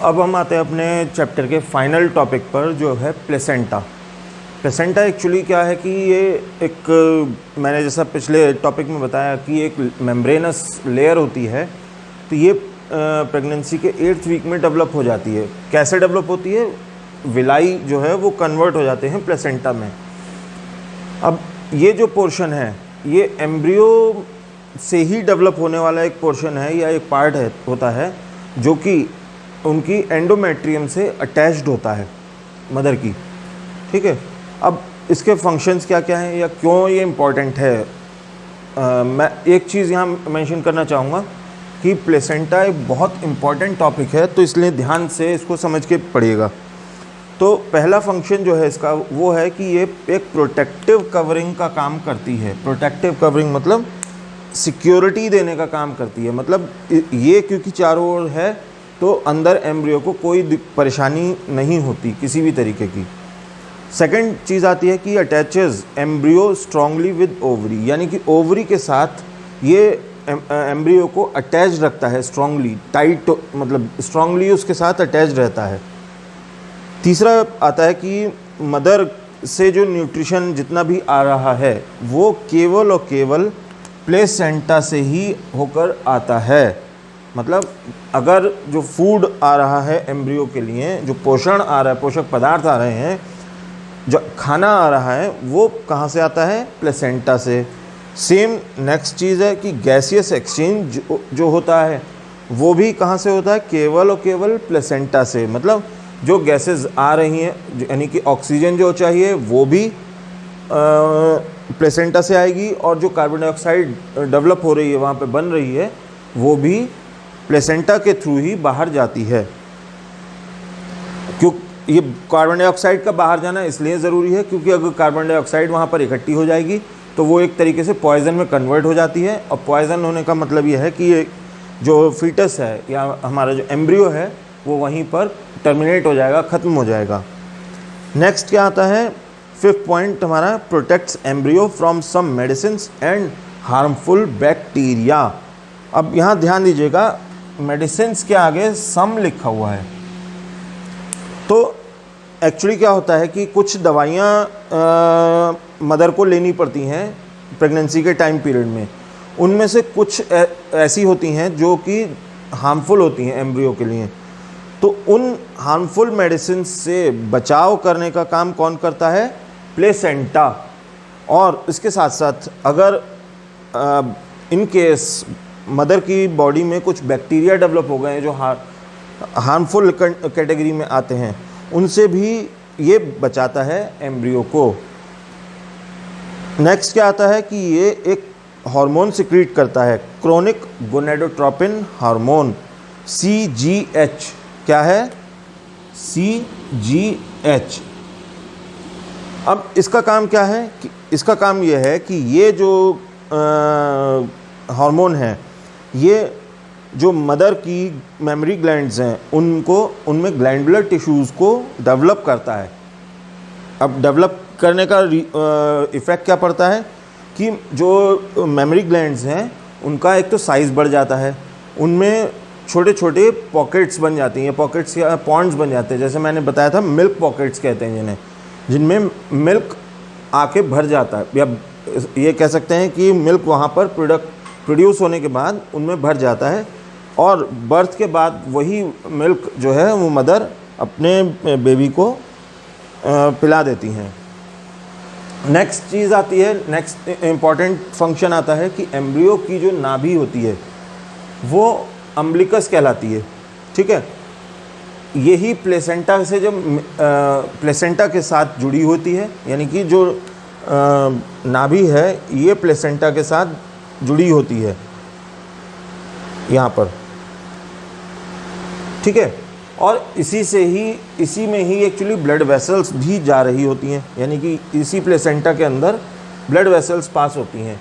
अब हम आते हैं अपने चैप्टर के फाइनल टॉपिक पर, जो है प्लेसेंटा। प्लेसेंटा एक्चुअली क्या है कि ये एक, मैंने जैसा पिछले टॉपिक में बताया कि एक मेम्ब्रेनस लेयर होती है। तो ये प्रेगनेंसी के 8th वीक में डेवलप हो जाती है। कैसे डेवलप होती है? विलाई जो है वो कन्वर्ट हो जाते हैं प्लेसेंटा में। अब ये जो पोर्शन है ये एम्ब्रियो से ही डेवलप होने वाला एक पोर्शन है या एक पार्ट है होता है, जो कि उनकी एंडोमेट्रियम से अटैच्ड होता है मदर की। ठीक है, अब इसके फंक्शंस क्या क्या हैं या क्यों ये इम्पॉर्टेंट है, मैं एक चीज़ यहाँ मेंशन करना चाहूँगा कि प्लेसेंटा एक बहुत इम्पॉर्टेंट टॉपिक है, तो इसलिए ध्यान से इसको समझ के पढ़िएगा। तो पहला फंक्शन जो है इसका वो है कि ये एक प्रोटेक्टिव कवरिंग का काम करती है। प्रोटेक्टिव कवरिंग मतलब सिक्योरिटी देने का काम करती है। मतलब ये क्योंकि चारों ओर है तो अंदर एम्ब्रियो को कोई परेशानी नहीं होती किसी भी तरीके की। सेकंड चीज़ आती है कि attaches embryo strongly with ovary, यानी कि ओवरी के साथ ये एम्ब्रियो को अटैच रखता है, स्ट्रांगली, टाइट, मतलब स्ट्रांगली उसके साथ अटैच रहता है। तीसरा आता है कि मदर से जो न्यूट्रिशन जितना भी आ रहा है वो केवल और केवल प्लेसेंटा से ही होकर आता है। मतलब अगर जो फूड आ रहा है एम्ब्रियो के लिए, जो पोषण आ रहा है, पोषक पदार्थ आ रहे हैं, जो खाना आ रहा है, वो कहाँ से आता है? प्लेसेंटा से। सेम नेक्स्ट चीज़ है कि गैसियस एक्सचेंज जो होता है वो भी कहाँ से होता है? केवल और केवल प्लेसेंटा से। मतलब जो गैसेस आ रही हैं, यानी कि ऑक्सीजन जो चाहिए वो भी प्लेसेंटा से आएगी, और जो कार्बन डाइऑक्साइड डेवलप हो रही है वहाँ पे बन रही है वो भी प्लेसेंटा के थ्रू ही बाहर जाती है। क्यों ये कार्बन डाइऑक्साइड का बाहर जाना इसलिए ज़रूरी है क्योंकि अगर कार्बन डाइऑक्साइड वहाँ पर इकट्ठी हो जाएगी तो वो एक तरीके से पॉइज़न में कन्वर्ट हो जाती है। और पॉइज़न होने का मतलब ये है कि ये जो फीटस है या हमारा जो एम्ब्रियो है वो वहीं पर टर्मिनेट हो जाएगा, ख़त्म हो जाएगा। नेक्स्ट क्या आता है? 5th पॉइंट हमारा, protects embryo from some medicines and harmful bacteria. अब यहाँ ध्यान दीजिएगा, मेडिसिन्स के आगे सम लिखा हुआ है। तो एक्चुअली क्या होता है कि कुछ दवाइयाँ मदर को लेनी पड़ती हैं प्रेगनेंसी के टाइम पीरियड में। उनमें से कुछ ऐसी होती हैं जो कि हार्मफुल होती हैं एम्ब्रियो के लिए। तो उन हार्मफुल मेडिसिन से बचाव करने का काम कौन करता है? प्लेसेंटा। और इसके साथ साथ अगर इन केस मदर की बॉडी में कुछ बैक्टीरिया डेवलप हो गए हैं जो हार्मफुल कैटेगरी में आते हैं, उनसे भी ये बचाता है एम्ब्रियो को। नेक्स्ट क्या आता है कि ये एक हार्मोन सिक्रीट करता है, क्रोनिक गोनेडोट्रोपिन हार्मोन, CGH। क्या है? CGH। अब इसका काम क्या है? कि इसका काम ये है कि ये जो हार्मोन है ये जो मदर की मेमरी ग्लैंड्स हैं उनमें ग्लैंडुलर टिश्यूज़ को डेवलप करता है। अब डेवलप करने का इफ़ेक्ट क्या पड़ता है कि जो मेमरी ग्लैंड्स हैं उनका एक तो साइज़ बढ़ जाता है, उनमें छोटे छोटे पॉकेट्स बन जाती हैं, पॉकेट्स या पॉन्ड्स बन जाते हैं। जैसे मैंने बताया था, मिल्क पॉकेट्स कहते हैं जिनमें मिल्क आके भर जाता है, या ये कह सकते हैं कि मिल्क वहाँ पर प्रोड्यूस होने के बाद उनमें भर जाता है, और बर्थ के बाद वही मिल्क जो है वो मदर अपने बेबी को पिला देती हैं। नेक्स्ट चीज़ आती है, नेक्स्ट इम्पॉर्टेंट फंक्शन आता है कि एम्ब्रियो की जो नाभि होती है वो अम्बिलिकस कहलाती है। ठीक है, यही प्लेसेंटा से जब प्लेसेंटा के साथ जुड़ी होती है, यानी कि जो नाभि है ये प्लेसेंटा के साथ जुड़ी होती है यहाँ पर। ठीक है, और इसी में ही एक्चुअली ब्लड वेसल्स भी जा रही होती हैं, यानी कि इसी प्लेसेंटा के अंदर ब्लड वेसल्स पास होती हैं।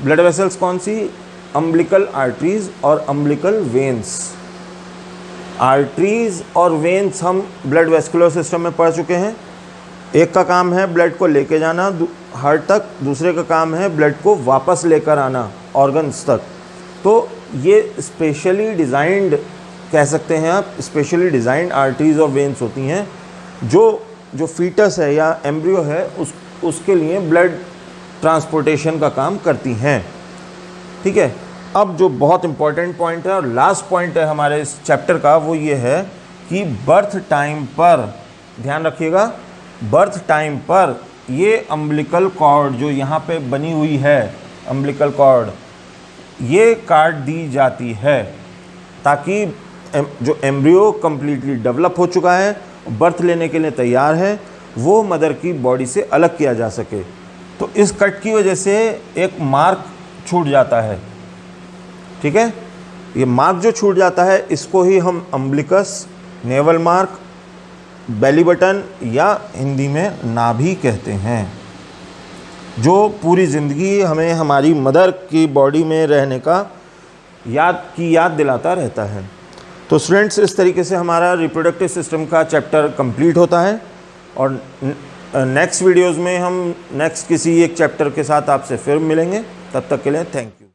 ब्लड वेसल्स कौन सी? अम्बिलिकल आर्टरीज और अम्बिलिकल वेन्स। आर्टरीज और वेन्स हम ब्लड वेस्कुलर सिस्टम में पढ़ चुके हैं। एक का काम है ब्लड को लेके जाना हार्ट तक, दूसरे का काम है ब्लड को वापस लेकर आना ऑर्गन्स तक। तो ये स्पेशली डिज़ाइंड कह सकते हैं आप, स्पेशली डिज़ाइंड आर्टरीज और वेन्स होती हैं जो फीटस है या एम्ब्रियो है उसके लिए ब्लड ट्रांसपोर्टेशन का काम करती हैं। ठीक है, अब जो बहुत इम्पॉर्टेंट पॉइंट है और लास्ट पॉइंट है हमारे इस चैप्टर का, वो ये है कि बर्थ टाइम पर ध्यान रखिएगा, बर्थ टाइम पर ये अम्बिलिकल कॉर्ड जो यहाँ पे बनी हुई है, अम्बिलिकल कॉर्ड, ये काट दी जाती है ताकि जो एम्ब्रियो कम्प्लीटली डेवलप हो चुका है, बर्थ लेने के लिए तैयार है, वो मदर की बॉडी से अलग किया जा सके। तो इस कट की वजह से एक मार्क छूट जाता है। ठीक है, ये मार्क जो छूट जाता है इसको ही हम umbilicus, naval mark, belly button या हिंदी में नाभि कहते हैं, जो पूरी ज़िंदगी हमें हमारी मदर की बॉडी में रहने का याद दिलाता रहता है। तो स्टूडेंट्स, इस तरीके से हमारा रिप्रोडक्टिव सिस्टम का चैप्टर कंप्लीट होता है और नेक्स्ट वीडियोज़ में हम नेक्स्ट किसी एक चैप्टर के साथ आपसे फिर मिलेंगे। तब तक के लिए थैंक यू।